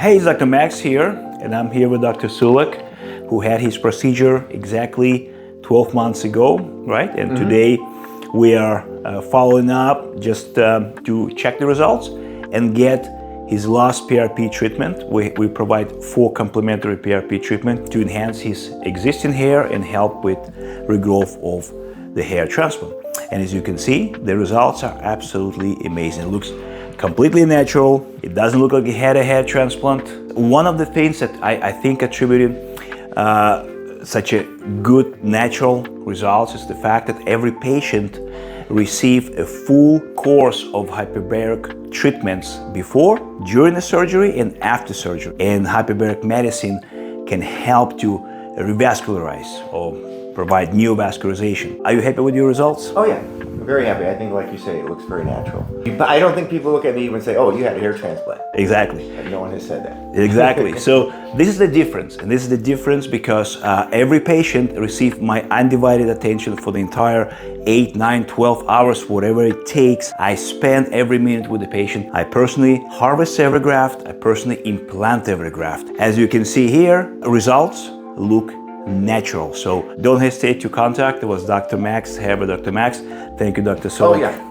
Hey, it's Dr. Max here, and I'm here with Dr. Sulak, who had his procedure exactly 12 months ago, right? And today we are following up just to check the results and get his last PRP treatment. We provide 4 complementary PRP treatment to enhance his existing hair and help with regrowth of the hair transplant. And as you can see, the results are absolutely amazing. It looks completely natural. It doesn't look like he had a hair transplant. One of the things that I think attributed such a good natural results is the fact that every patient received a full course of hyperbaric treatments before, during the surgery, and after surgery. And hyperbaric medicine can help to revascularize or provide neovascularization. Are you happy with your results? Oh yeah, I'm very happy. I think, like you say, it looks very natural. But I don't think people look at me and say, "Oh, you had a hair transplant." Exactly. No one has said that. Exactly. So this is the difference, and this is the difference because every patient received my undivided attention for the entire 8, 9, 12 hours, whatever it takes. I spend every minute with the patient. I personally harvest every graft. I personally implant every graft. As you can see here, results look natural. So don't hesitate to contact. It was Dr. Max, hair with Dr. Max. Thank you, Dr. Sulak. Oh yeah.